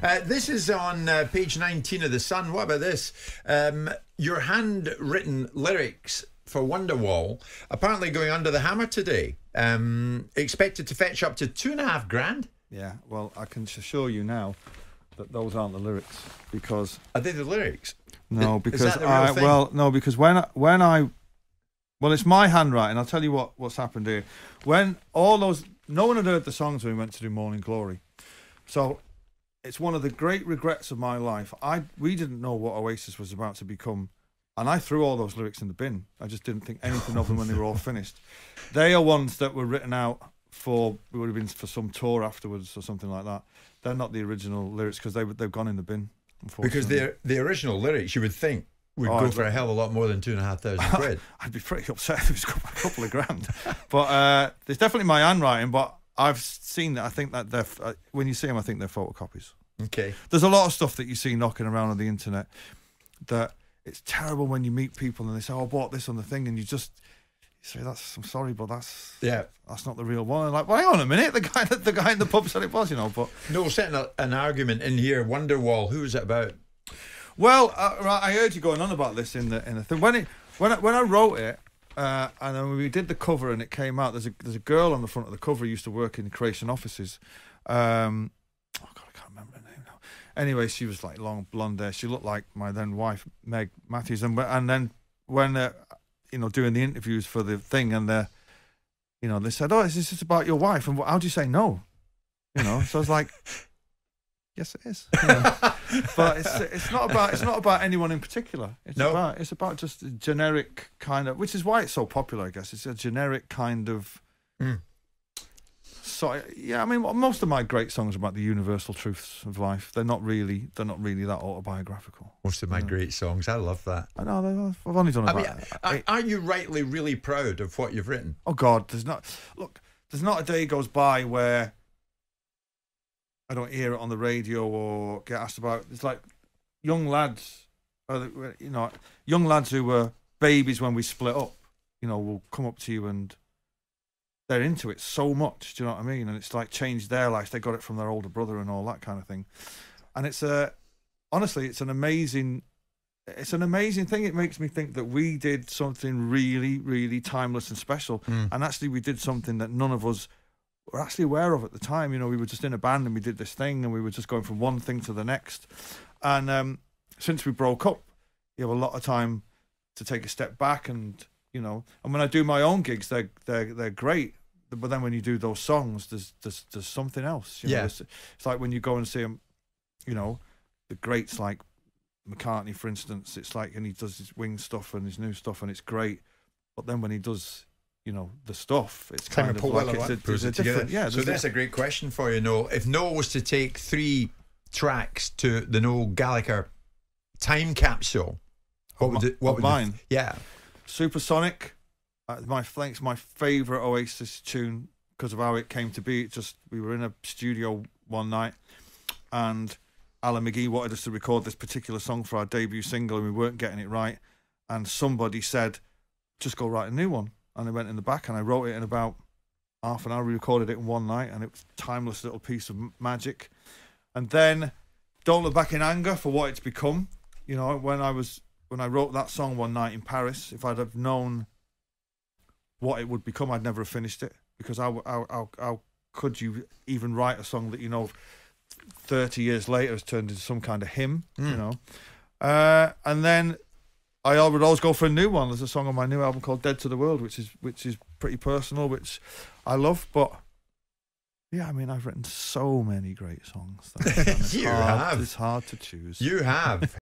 This is on page 19 of The Sun. What about this? Your handwritten lyrics for Wonderwall apparently going under the hammer today. Expected to fetch up to $2.5 grand. Yeah, well, I can assure you now that those aren't the lyrics, because Are they the lyrics? no, because is that the real thing? because well, it's my handwriting. I'll tell you what's happened here. When no one had heard the songs when we went to do Morning Glory, so it's one of the great regrets of my life. We didn't know what Oasis was about to become, and I threw all those lyrics in the bin. I just didn't think anything of them when they were all finished. They are ones that were written out it would have been for some tour afterwards or something like that. They're not the original lyrics because they've gone in the bin. Because the original lyrics, you would think, would go for a hell of a lot more than £2,500. I'd be pretty upset if it was a couple of grand. But there's definitely my handwriting. But I've seen that. I think that when you see them, I think they're photocopies. Okay. There's a lot of stuff that you see knocking around on the internet that it's terrible when you meet people and they say, "Oh, I bought this on the thing," and you say, I'm sorry, but that's not the real one. And like, well, hang on a minute, the guy in the pub said it was, But no, setting an argument in here. Wonderwall, who is it about? Well, I heard you going on about this in the thing when I wrote it, and then we did the cover and it came out. There's a girl on the front of the cover who used to work in creation offices. Oh God, I can't remember her name now. Anyway, she was like long blonde hair. She looked like my then wife Meg Matthews, and then when doing the interviews for the thing, and they said, "Oh, is this just about your wife?" And how do you say no? So I was like, "Yes, it is." But it's not about anyone in particular. It's about just a generic kind of, which is why it's so popular, I guess. It's a generic kind of. So yeah, I mean, most of my great songs are about the universal truths of life. They're not really that autobiographical. Most of my great songs, I love that. I know. I've only done about. Are you rightly really proud of what you've written? Oh God, there's not a day goes by where I don't hear it on the radio or get asked about. It's like young lads, young lads who were babies when we split up. Will come up to you and they're into it so much. Do you know what I mean? And it's like changed their lives. They got it from their older brother and all that kind of thing. And it's honestly, it's an amazing thing. It makes me think that we did something really, really timeless and special. And actually, we did something that none of us were actually aware of at the time. We were just in a band and we did this thing and we were just going from one thing to the next. And since we broke up, you have a lot of time to take a step back and and when I do my own gigs, they're great. But then when you do those songs, there's something else. It's like when you go and see them, the greats like McCartney, for instance. It's like, and he does his Wings stuff and his new stuff, and it's great. But then when he does, the stuff, it's kind of like it's a different. Yeah. So that's a great question for you, Noel. If Noel was to take 3 tracks to the Noel Gallagher time capsule, what would mine? Yeah. Supersonic, my favourite Oasis tune because of how it came to be. We were in a studio one night and Alan McGee wanted us to record this particular song for our debut single and we weren't getting it right. And somebody said, just go write a new one. And I went in the back and I wrote it in about half an hour. We recorded it in one night and it was a timeless little piece of magic. And then Don't Look Back in Anger for what it's become. When I wrote that song one night in Paris, if I'd have known what it would become, I'd never have finished it. Because how could you even write a song that 30 years later has turned into some kind of hymn, And then I would always go for a new one. There's a song on my new album called Dead to the World, which is pretty personal, which I love. But yeah, I mean, I've written so many great songs. It's hard to choose. You have.